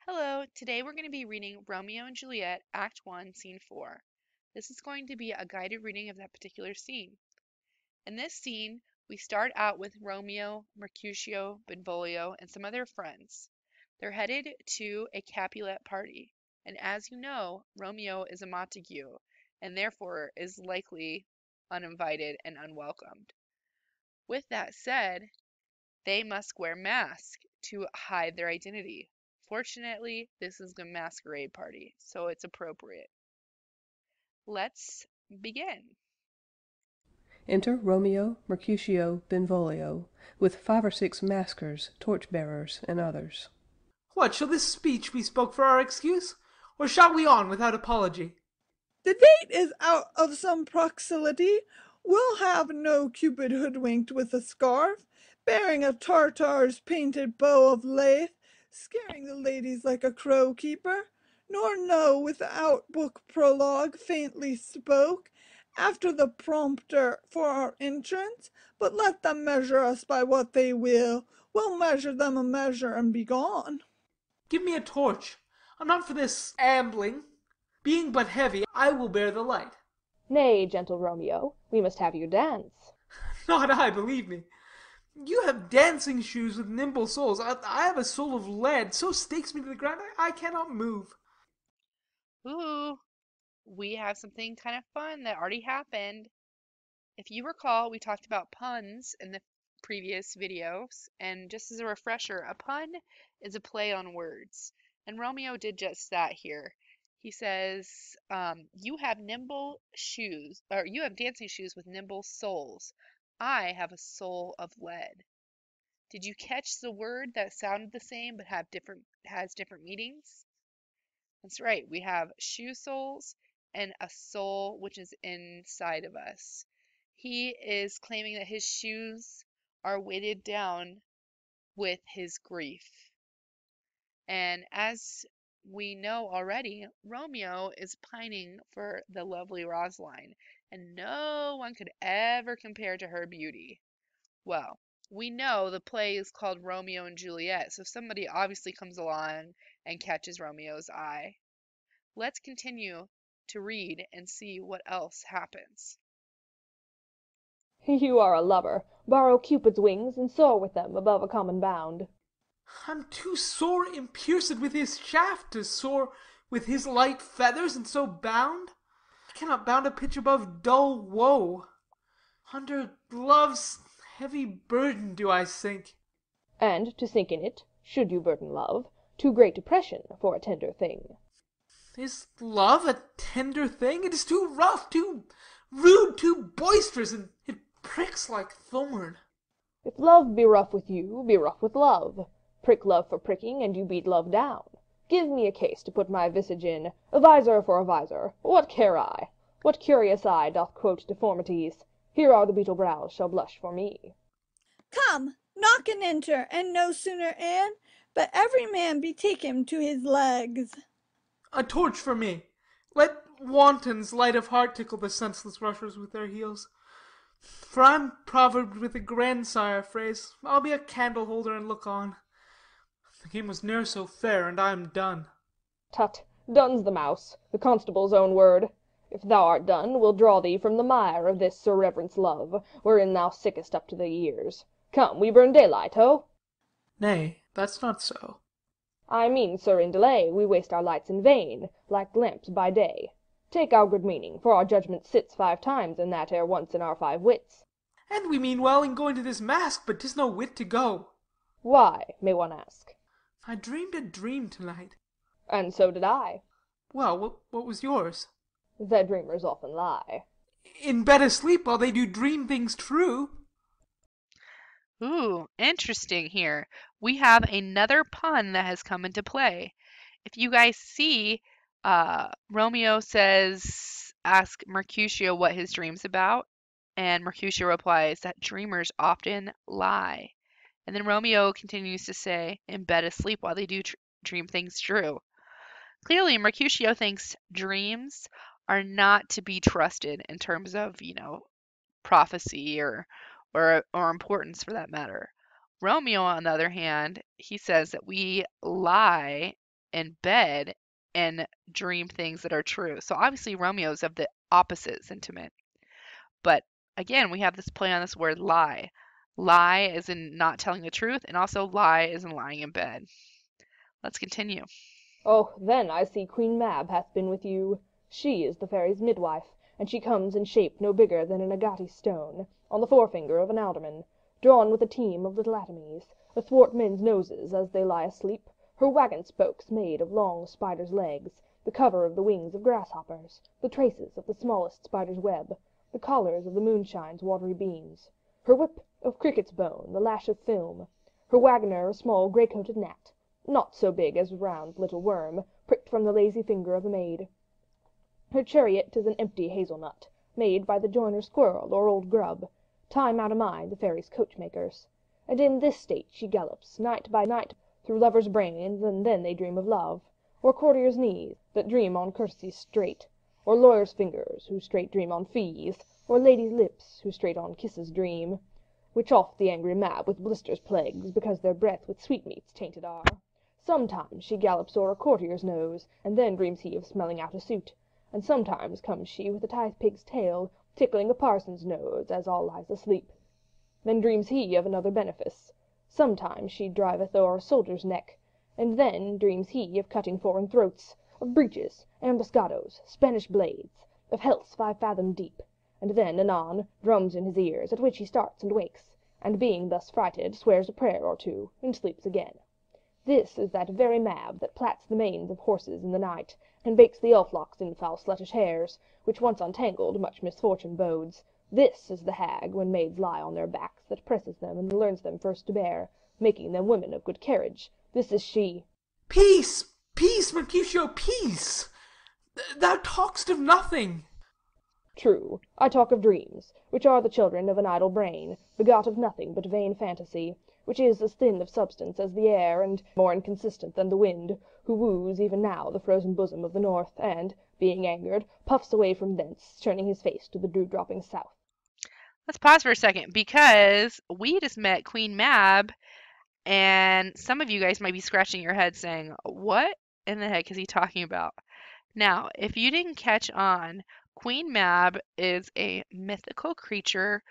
Hello, today we're going to be reading Romeo and Juliet, Act 1, Scene 4. This is going to be a guided reading of that particular scene. In this scene, we start out with Romeo, Mercutio, Benvolio, and some other friends. They're headed to a Capulet party, and as you know, Romeo is a Montague, and therefore is likely uninvited and unwelcomed. With that said, they must wear masks to hide their identity. Fortunately, this is a masquerade party, so it's appropriate. Let's begin. Enter Romeo, Mercutio, Benvolio, with 5 or 6 maskers, torch-bearers, and others. What, shall this speech be spoke for our excuse? Or shall we on without apology? The date is out of some proximity. We'll have no Cupid hoodwinked with a scarf, bearing a Tartar's painted bow of lath, scaring the ladies like a crow keeper, nor no without book prologue faintly spoke, after the prompter for our entrance, but let them measure us by what they will. We'll measure them a measure and be gone. Give me a torch. I'm not for this ambling. Being but heavy, I will bear the light. Nay, gentle Romeo, we must have you dance. Not I, believe me. You have dancing shoes with nimble soles. I have a soul of lead, so stakes me to the ground I cannot move. Ooh, we have something kind of fun that already happened. If you recall, we talked about puns in the previous videos, and just as a refresher, a pun is a play on words. And Romeo did just that here. He says, you have nimble shoes, or you have dancing shoes with nimble soles. I have a soul of lead. Did you catch the word that sounded the same but has different meanings? That's right. We have shoe soles and a soul which is inside of us. He is claiming that his shoes are weighted down with his grief. And as we know already, Romeo is pining for the lovely Rosaline, and no one could ever compare to her beauty. Well, we know the play is called Romeo and Juliet, so somebody obviously comes along and catches Romeo's eye. Let's continue to read and see what else happens. You are a lover. Borrow Cupid's wings, and soar with them above a common bound. I'm too sore impierced with his shaft to soar with his light feathers, and so bound. I cannot bound a pitch above dull woe. Under love's heavy burden do I sink. And to sink in it, should you burden love, too great depression for a tender thing. Is love a tender thing? It is too rough, too rude, too boisterous, and it pricks like thorn. If love be rough with you, be rough with love. Prick love for pricking, and you beat love down. Give me a case to put my visage in, a visor for a visor. What care I? What curious eye doth quote deformities? Here are the beetle brows shall blush for me. Come, knock and enter, and no sooner in, but every man betake him to his legs. A torch for me. Let wantons light of heart tickle the senseless rushers with their heels. For I'm proverbed with a grandsire phrase. I'll be a candle holder and look on. The game was ne'er so fair, and I am done. Tut, done's the mouse, the constable's own word. If thou art done, we'll draw thee from the mire of this Sir Reverence love, wherein thou sickest up to the ears. Come, we burn daylight, ho? Nay, that's not so. I mean, sir, in delay, we waste our lights in vain, like lamps by day. Take our good meaning, for our judgment sits 5 times in that ere once in our 5 wits. And we mean well in going to this mask, but 'tis no wit to go. Why, may one ask? I dreamed a dream tonight. And so did I. Well, what was yours? That dreamers often lie. In bed asleep while they do dream things true. Ooh, interesting here. We have another pun that has come into play. If you guys see, Romeo ask Mercutio what his dream's about, and Mercutio replies that dreamers often lie. And then Romeo continues to say, in bed asleep while they do dream things true. Clearly, Mercutio thinks dreams are not to be trusted in terms of, prophecy or importance for that matter. Romeo, on the other hand, he says that we lie in bed and dream things that are true. So obviously Romeo's of the opposite sentiment. But again, we have this play on this word lie. Lie is in not telling the truth, and also lie is in lying in bed. Let's continue. Oh, then I see Queen Mab hath been with you. She is the fairy's midwife, and she comes in shape no bigger than an agate stone, on the forefinger of an alderman, drawn with a team of little atomies, athwart men's noses as they lie asleep, her waggon spokes made of long spiders' legs, the cover of the wings of grasshoppers, the traces of the smallest spider's web, the collars of the moonshine's watery beams, her whip of cricket's bone, the lash of film, her waggoner a small grey-coated gnat, not so big as a round little worm, pricked from the lazy finger of a maid. Her chariot is an empty hazelnut, made by the joiner's squirrel or old grub, time out of mind the fairy's coachmakers. And in this state she gallops, night by night, through lovers' brains, and then they dream of love, or courtiers' knees, that dream on courtesies straight, or lawyers' fingers, who straight dream on fees, or ladies' lips, who straight on kisses dream, which oft the angry Mab with blisters plagues, because their breath with sweetmeats tainted are. Sometimes she gallops o'er a courtier's nose, and then dreams he of smelling out a suit, and sometimes comes she with a tithe-pig's tail, tickling a parson's nose, as all lies asleep. Then dreams he of another benefice. Sometimes she driveth o'er a soldier's neck, and then dreams he of cutting foreign throats, of breaches, ambuscadoes, Spanish blades, of hells 5 fathom deep, and then, anon, drums in his ears, at which he starts and wakes, and being thus frighted, swears a prayer or two, and sleeps again. This is that very Mab that plats the manes of horses in the night, and bakes the elf-locks in foul sluttish hairs, which once untangled much misfortune bodes. This is the hag, when maids lie on their backs, that presses them and learns them first to bear, making them women of good carriage. This is she. Peace, peace, Mercutio, peace! Thou talk'st of nothing. True, I talk of dreams, which are the children of an idle brain, begot of nothing but vain fantasy, which is as thin of substance as the air, and more inconsistent than the wind, who woos even now the frozen bosom of the north, and, being angered, puffs away from thence, turning his face to the dew-dropping south. Let's pause for a second because we just met Queen Mab, and some of you guys might be scratching your head saying, what in the heck is he talking about? Now, if you didn't catch on, Queen Mab is a mythical creature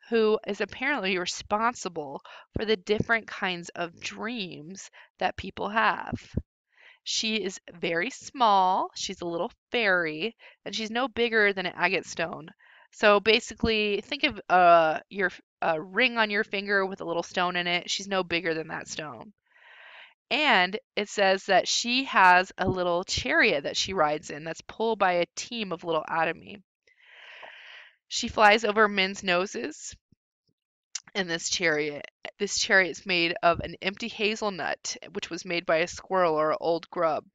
who is apparently responsible for the different kinds of dreams that people have. She is very small, she's a little fairy, and she's no bigger than an agate stone. So basically, think of your ring on your finger with a little stone in it. She's no bigger than that stone. And it says that she has a little chariot that she rides in that's pulled by a team of little atomy. She flies over men's noses in this chariot. This chariot is made of an empty hazelnut, which was made by a squirrel or an old grub.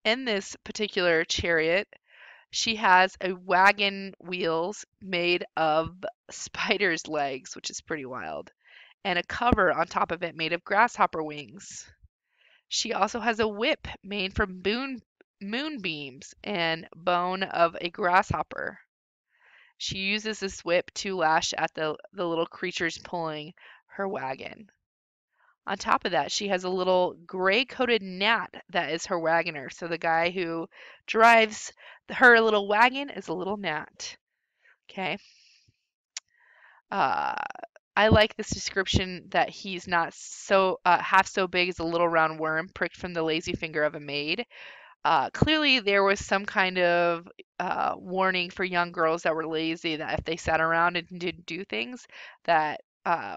In this particular chariot, she has a wagon wheels made of spider's legs, which is pretty wild, and a cover on top of it made of grasshopper wings. She also has a whip made from moonbeams and bone of a grasshopper. She uses this whip to lash at the little creatures pulling her wagon. On top of that, she has a little gray-coated gnat that is her wagoner. So the guy who drives her little wagon is a little gnat. Okay. Uh, I like this description that he's not so half so big as a little round worm pricked from the lazy finger of a maid. Clearly, there was some kind of warning for young girls that were lazy that if they sat around and didn't do things, that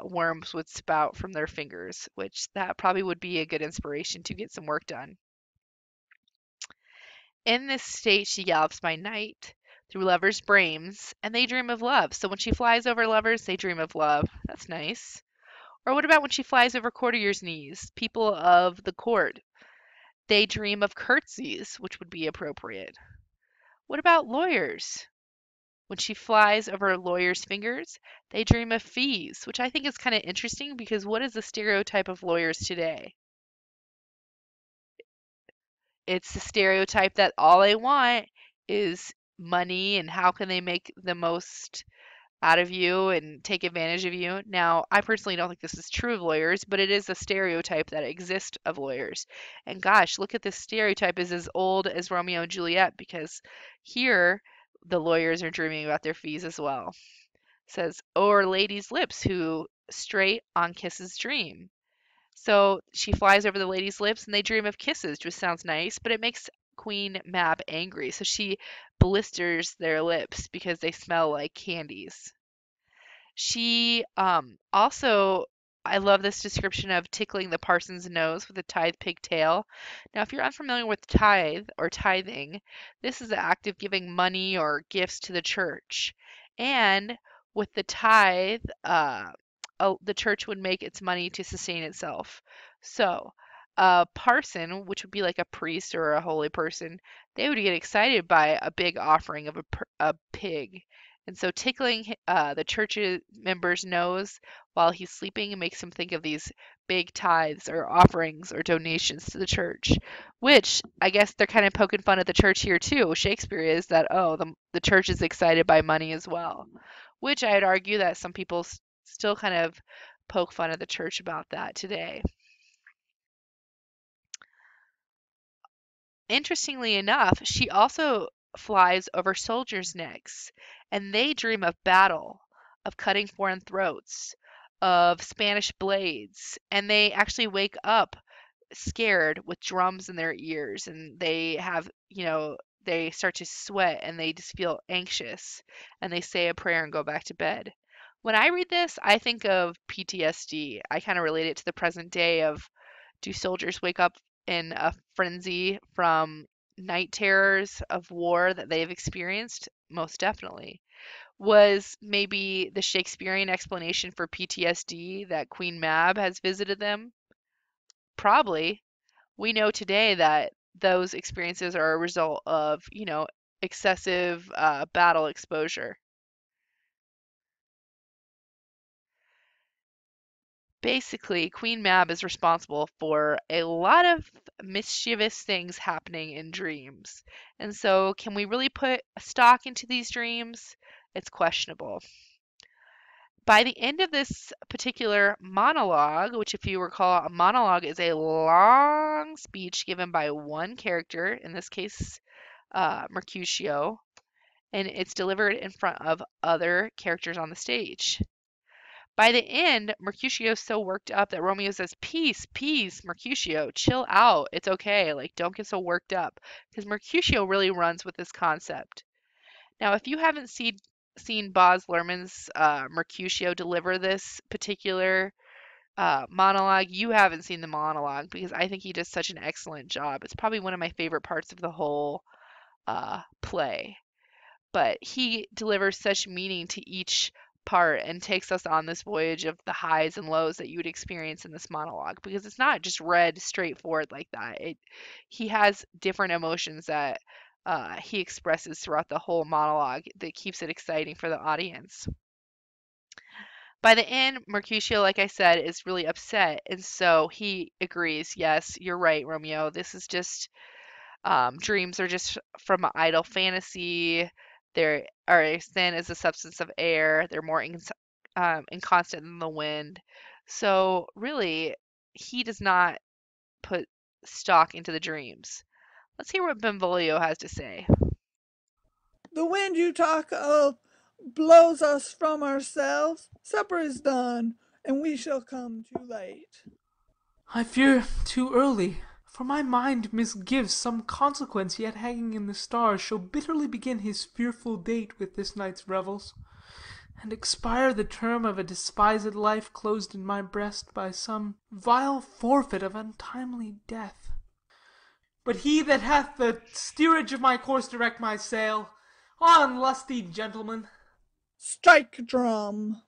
worms would spout from their fingers, which that probably would be a good inspiration to get some work done. In this state, she gallops by night through lovers' brains, and they dream of love. So when she flies over lovers, they dream of love. That's nice. Or what about when she flies over courtiers' knees, people of the court? They dream of curtsies, which would be appropriate. What about lawyers? When she flies over lawyers' fingers, they dream of fees, which I think is kind of interesting because what is the stereotype of lawyers today? It's the stereotype that all they want is money and how can they make the most out of you and take advantage of you. Now, I personally don't think this is true of lawyers, but it is a stereotype that exists of lawyers. And gosh, look at this stereotype is as old as Romeo and Juliet because here the lawyers are dreaming about their fees as well. It says, "O'er ladies' lips who straight on kisses dream." So she flies over the lady's lips and they dream of kisses, which sounds nice, but it makes Queen Mab angry. So she blisters their lips because they smell like candies. She also, I love this description of tickling the parson's nose with a tithe pigtail. Now, if you're unfamiliar with tithe or tithing, this is the act of giving money or gifts to the church. And with the tithe, the church would make its money to sustain itself. So, a parson, which would be like a priest or a holy person, they would get excited by a big offering of a pig. And so tickling the church member's nose while he's sleeping makes him think of these big tithes or offerings or donations to the church, which I guess they're kind of poking fun at the church here too. Shakespeare is that, oh, the church is excited by money as well, which I'd argue that some people still kind of poke fun at the church about that today. Interestingly enough, she also flies over soldiers' necks, and they dream of battle, of cutting foreign throats, of Spanish blades, and they actually wake up scared with drums in their ears, and they have, they start to sweat and they just feel anxious, and they say a prayer and go back to bed. When I read this, I think of PTSD. I kind of relate it to the present day of, do soldiers wake up in a frenzy from night terrors of war that they've experienced? Most definitely. Was maybe the Shakespearean explanation for PTSD that Queen Mab has visited them? Probably. We know today that those experiences are a result of, excessive battle exposure. Basically, Queen Mab is responsible for a lot of mischievous things happening in dreams. And so, can we really put stock into these dreams? It's questionable. By the end of this particular monologue, which, if you recall, a monologue is a long speech given by one character, in this case, Mercutio, and it's delivered in front of other characters on the stage. By the end, Mercutio's so worked up that Romeo says, "Peace, peace, Mercutio, chill out. It's okay. Like, don't get so worked up." Because Mercutio really runs with this concept. Now, if you haven't seen Baz Luhrmann's Mercutio deliver this particular monologue, you haven't seen the monologue because I think he does such an excellent job. It's probably one of my favorite parts of the whole play. But he delivers such meaning to each part and takes us on this voyage of the highs and lows that you would experience in this monologue, because it's not just read straightforward like that. He has different emotions that he expresses throughout the whole monologue that keeps it exciting for the audience. By the end, Mercutio, like I said, is really upset, and so he agrees. Yes, you're right, Romeo. This is just dreams are just from an idle fantasy. They are sin is a substance of air. They're more inconstant than the wind. So really, he does not put stock into the dreams. Let's hear what Benvolio has to say. The wind you talk of blows us from ourselves. Supper is done, and we shall come too late. I fear too early, for my mind misgives some consequence yet hanging in the stars shall bitterly begin his fearful date with this night's revels, and expire the term of a despised life closed in my breast by some vile forfeit of untimely death. But he that hath the steerage of my course direct my sail. On, lusty gentlemen. Strike drum.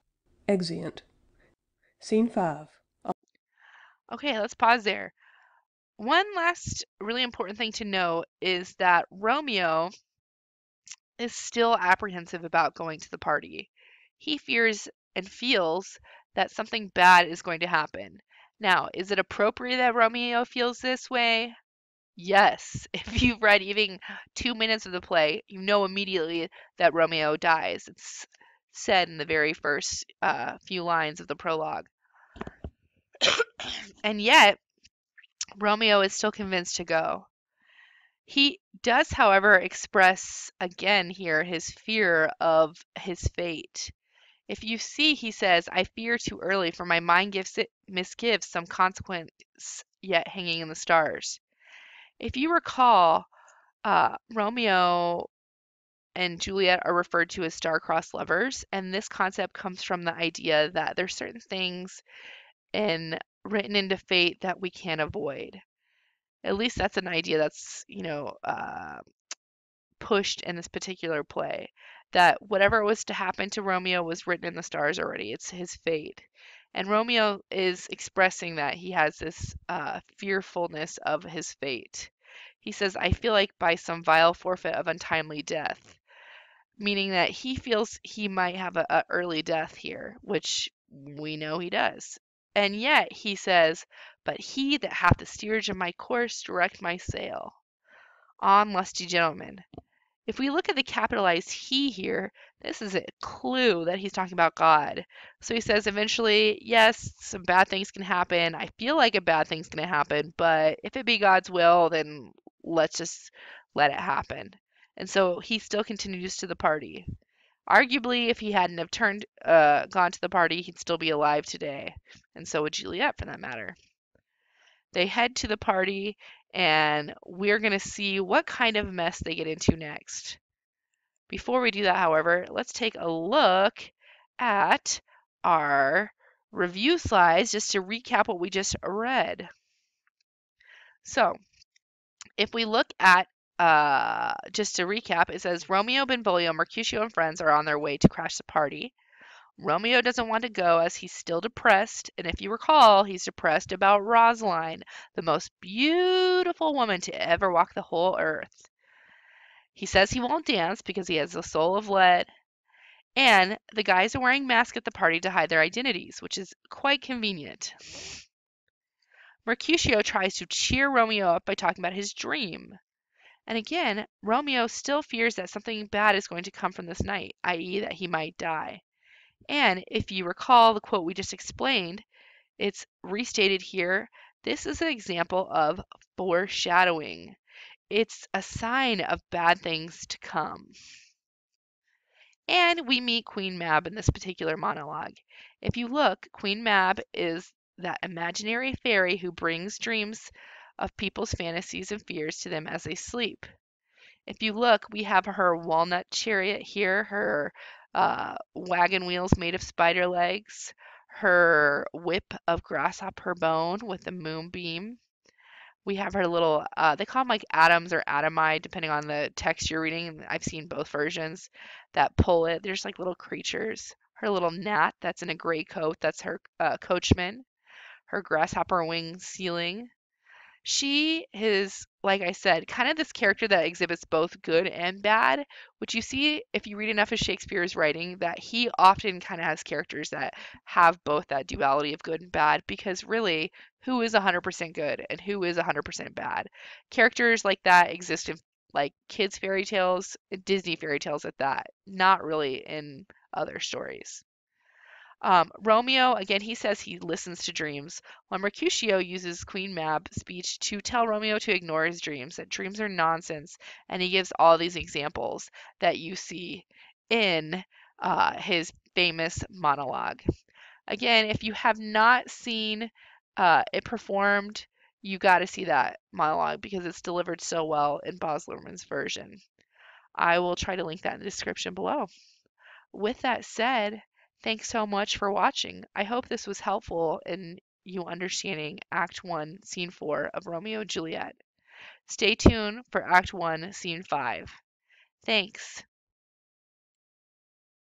Exeunt. Scene 5. Okay, let's pause there. One last really important thing to note is that Romeo is still apprehensive about going to the party. He fears and feels that something bad is going to happen. Now, is it appropriate that Romeo feels this way? Yes. If you've read even 2 minutes of the play, you know immediately that Romeo dies. It's said in the very first few lines of the prologue. And yet, Romeo is still convinced to go. He does, however, express again here his fear of his fate. If you see, he says, I fear too early, for my mind misgives some consequence yet hanging in the stars. If you recall, Romeo and Juliet are referred to as star-crossed lovers, and this concept comes from the idea that there's certain things written into fate that we can't avoid. At least that's an idea that's, pushed in this particular play. That whatever was to happen to Romeo was written in the stars already. It's his fate. And Romeo is expressing that he has this fearfulness of his fate. He says, I feel like by some vile forfeit of untimely death, meaning that he feels he might have a early death here, which we know he does. And yet he says, but he that hath the steerage of my course direct my sail. On, lusty gentlemen. If we look at the capitalized he here, this is a clue that he's talking about God. So he says eventually, yes, some bad things can happen. I feel like a bad thing's going to happen, but if it be God's will, then let's just let it happen. And so he still continues to the party. Arguably, if he hadn't have gone to the party, he'd still be alive today. And so would Juliet, for that matter. They head to the party, and we're going to see what kind of mess they get into next. Before we do that, however, let's take a look at our review slides just to recap what we just read. So, if we look at, just to recap, it says Romeo, Benvolio, Mercutio, and friends are on their way to crash the party. Romeo doesn't want to go as he's still depressed, and if you recall, he's depressed about Rosaline, the most beautiful woman to ever walk the whole earth. He says he won't dance because he has a soul of lead, and the guys are wearing masks at the party to hide their identities, which is quite convenient. Mercutio tries to cheer Romeo up by talking about his dream. And again, Romeo still fears that something bad is going to come from this night, i.e., that he might die. And if you recall the quote we just explained, it's restated here. This is an example of foreshadowing. It's a sign of bad things to come. And we meet Queen Mab in this particular monologue. If you look, Queen Mab is that imaginary fairy who brings dreams of people's fantasies and fears to them as they sleep. If you look, we have her walnut chariot here, her wagon wheels made of spider legs, her whip of grasshopper bone with the moonbeam. We have her little, they call them like atoms or atomide, depending on the text you're reading. I've seen both versions that pull it. There's like little creatures. Her little gnat that's in a gray coat, that's her coachman. Her grasshopper wing ceiling. She is, like I said, kind of this character that exhibits both good and bad, which you see if you read enough of Shakespeare's writing, that he often kind of has characters that have both that duality of good and bad, because really, who is 100% good and who is 100% bad? Characters like that exist in like kids' fairy tales, Disney fairy tales at that, not really in other stories. Romeo, again, he says he listens to dreams, while Mercutio uses Queen Mab's speech to tell Romeo to ignore his dreams, that dreams are nonsense, and he gives all these examples that you see in his famous monologue. Again, if you have not seen it performed, you got to see that monologue because it's delivered so well in Baz Luhrmann's version. I will try to link that in the description below. With that said, thanks so much for watching. I hope this was helpful in you understanding Act 1, Scene 4 of Romeo and Juliet. Stay tuned for Act 1, Scene 5. Thanks.